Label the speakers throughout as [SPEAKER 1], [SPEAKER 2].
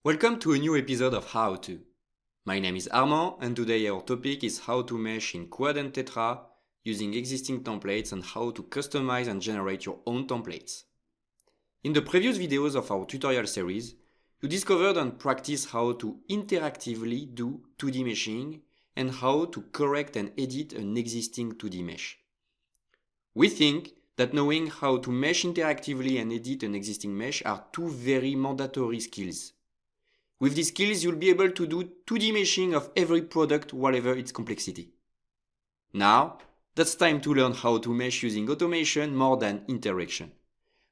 [SPEAKER 1] Welcome to a new episode of How To. My name is Armand and today our topic is how to mesh in Quad and Tetra using existing templates and how to customize and generate your own templates. In the previous videos of our tutorial series, you discovered and practiced how to interactively do 2D meshing and how to correct and edit an existing 2D mesh. We think that knowing how to mesh interactively and edit an existing mesh are two very mandatory skills. With these skills, you'll be able to do 2D meshing of every product, whatever its complexity. Now, that's time to learn how to mesh using automation more than interaction.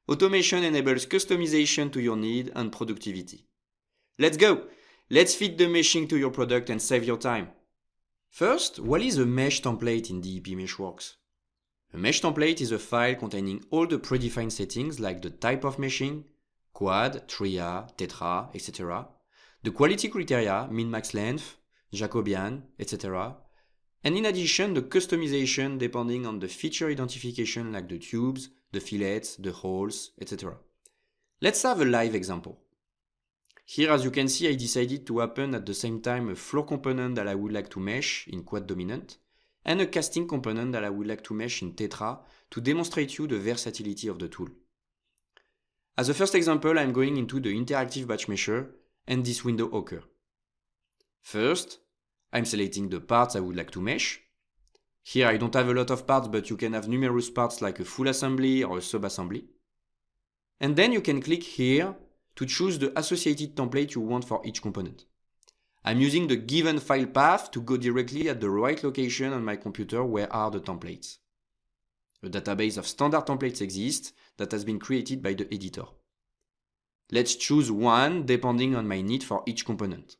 [SPEAKER 1] Automation enables customization to your need and productivity. Let's go! Let's fit the meshing to your product and save your time. First, what is a mesh template in DEP Meshworks? A mesh template is a file containing all the predefined settings like the type of meshing, quad, tria, tetra, etc., the quality criteria, min-max length, Jacobian, etc., and in addition the customization depending on the feature identification like the tubes, the fillets, the holes, etc. Let's have a live example. Here, as you can see, I decided to append at the same time a floor component that I would like to mesh in quad dominant and a casting component that I would like to mesh in tetra to demonstrate you the versatility of the tool. As a first example, I'm going into the interactive batch mesher and this window occurs. First, I'm selecting the parts I would like to mesh. Here I don't have a lot of parts, but you can have numerous parts like a full assembly or a sub-assembly. And then you can click here to choose the associated template you want for each component. I'm using the given file path to go directly at the right location on my computer where are the templates. A database of standard templates exists that has been created by the editor. Let's choose one depending on my need for each component.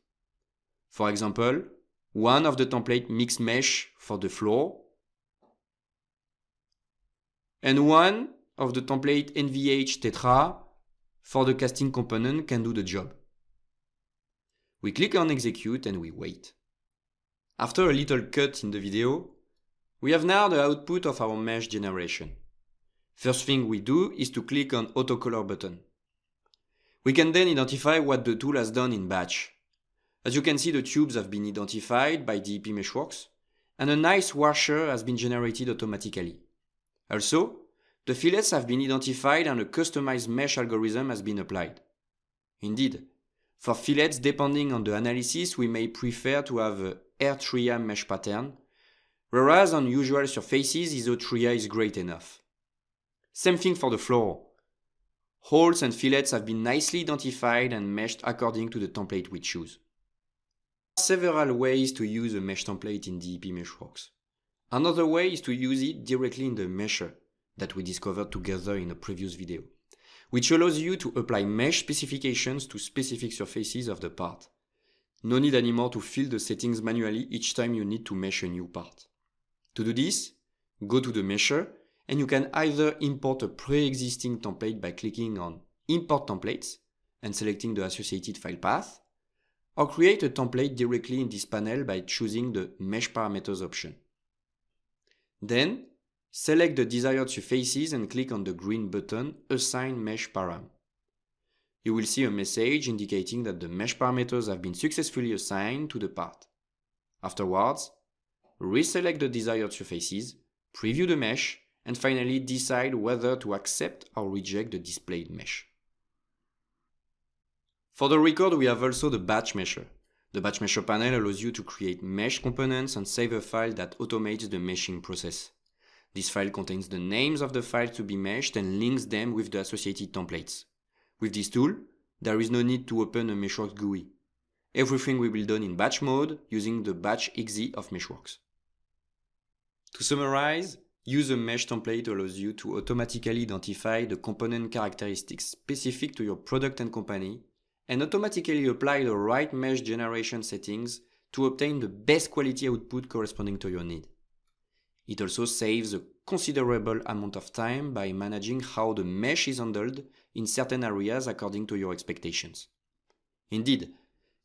[SPEAKER 1] For example, one of the template mix mesh for the floor and one of the template NVH tetra for the casting component can do the job. We click on execute and we wait. After a little cut in the video, we have now the output of our mesh generation. First thing we do is to click on autocolor button. We can then identify what the tool has done in batch. As you can see, the tubes have been identified by DEP Meshworks and a nice washer has been generated automatically. Also, the fillets have been identified and a customized mesh algorithm has been applied. Indeed, for fillets, depending on the analysis, we may prefer to have a air-tria mesh pattern, whereas on usual surfaces, isotria is great enough. Same thing for the floor. Holes and fillets have been nicely identified and meshed according to the template we choose. Several ways to use a mesh template in DEP Meshworks. Another way is to use it directly in the mesher that we discovered together in a previous video, which allows you to apply mesh specifications to specific surfaces of the part. No need anymore to fill the settings manually each time you need to mesh a new part. To do this, go to the mesher and you can either import a pre-existing template by clicking on Import Templates and selecting the associated file path, or create a template directly in this panel by choosing the Mesh Parameters option. Then, select the desired surfaces and click on the green button Assign Mesh Param. You will see a message indicating that the mesh parameters have been successfully assigned to the part. Afterwards, reselect the desired surfaces, preview the mesh, and finally decide whether to accept or reject the displayed mesh. For the record, we have also the batch mesher. The batch mesher panel allows you to create mesh components and save a file that automates the meshing process. This file contains the names of the files to be meshed and links them with the associated templates. With this tool, there is no need to open a Meshworks GUI. Everything will be done in batch mode using the batch exe of Meshworks. To summarize, use a mesh template allows you to automatically identify the component characteristics specific to your product and company and automatically apply the right mesh generation settings to obtain the best quality output corresponding to your need. It also saves a considerable amount of time by managing how the mesh is handled in certain areas according to your expectations. Indeed,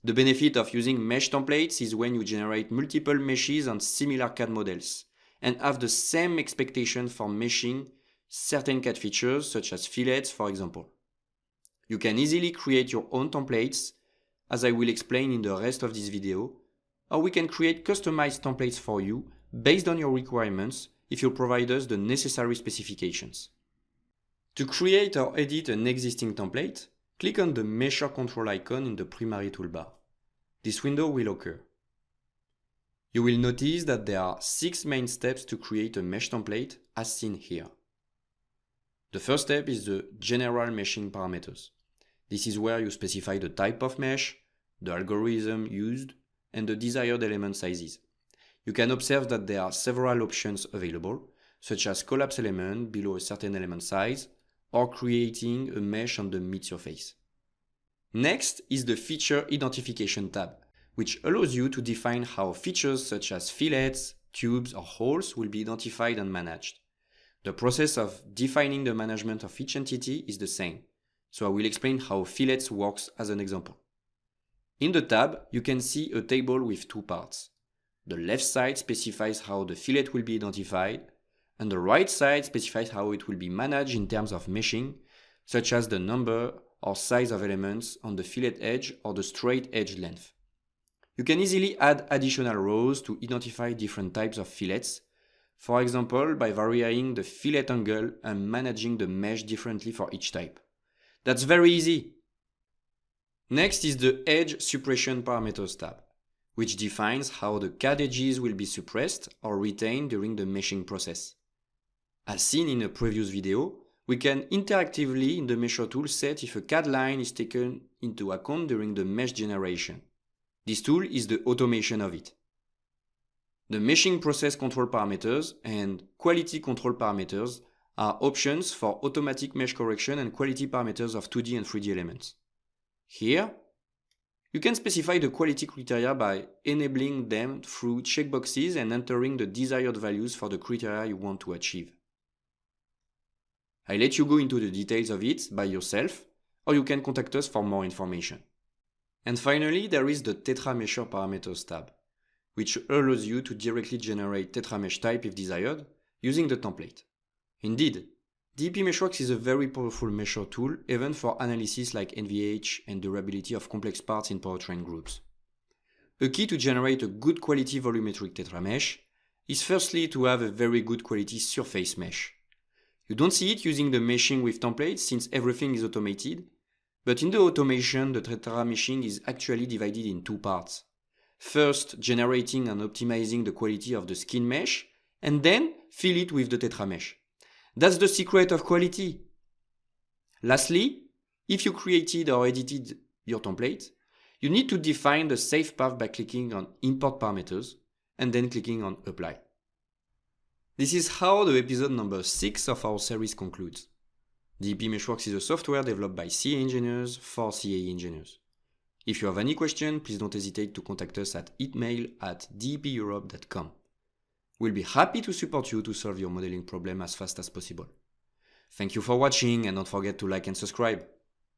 [SPEAKER 1] the benefit of using mesh templates is when you generate multiple meshes on similar CAD models and have the same expectation for meshing certain CAD features such as fillets, for example. You can easily create your own templates as I will explain in the rest of this video, or we can create customized templates for you based on your requirements if you provide us the necessary specifications. To create or edit an existing template, click on the Measure Control icon in the primary toolbar. This window will occur. You will notice that there are 6 main steps to create a mesh template as seen here. The first step is the general meshing parameters. This is where you specify the type of mesh, the algorithm used, and the desired element sizes. You can observe that there are several options available, such as collapse element below a certain element size, or creating a mesh on the mid surface. Next is the Feature Identification tab, which allows you to define how features such as fillets, tubes, or holes will be identified and managed. The process of defining the management of each entity is the same, so I will explain how fillets works as an example. In the tab, you can see a table with 2 parts. The left side specifies how the fillet will be identified, and the right side specifies how it will be managed in terms of meshing, such as the number or size of elements on the fillet edge or the straight edge length. You can easily add additional rows to identify different types of fillets, for example by varying the fillet angle and managing the mesh differently for each type. That's very easy! Next is the Edge Suppression Parameters tab, which defines how the CAD edges will be suppressed or retained during the meshing process. As seen in a previous video, we can interactively in the Measure tool set if a CAD line is taken into account during the mesh generation. This tool is the automation of it. The Meshing Process Control Parameters and Quality Control Parameters are options for automatic mesh correction and quality parameters of 2D and 3D elements. Here, you can specify the quality criteria by enabling them through checkboxes and entering the desired values for the criteria you want to achieve. I let you go into the details of it by yourself, or you can contact us for more information. And finally, there is the TetraMesher Parameters tab, which allows you to directly generate TetraMesh type if desired, using the template. Indeed, DEP Meshworks is a very powerful measure tool, even for analysis like NVH and durability of complex parts in powertrain groups. A key to generate a good quality volumetric tetramesh is firstly to have a very good quality surface mesh. You don't see it using the meshing with templates since everything is automated, but in the automation the tetrameshing is actually divided in 2 parts. First, generating and optimizing the quality of the skin mesh, and then fill it with the tetramesh. That's the secret of quality. Lastly, if you created or edited your template, you need to define the safe path by clicking on Import Parameters and then clicking on Apply. This is how the episode number 6 of our series concludes. DEP Meshworks is a software developed by CA engineers for CAE engineers. If you have any question, please don't hesitate to contact us at email@depeurope.com. We'll be happy to support you to solve your modeling problem as fast as possible. Thank you for watching and don't forget to like and subscribe.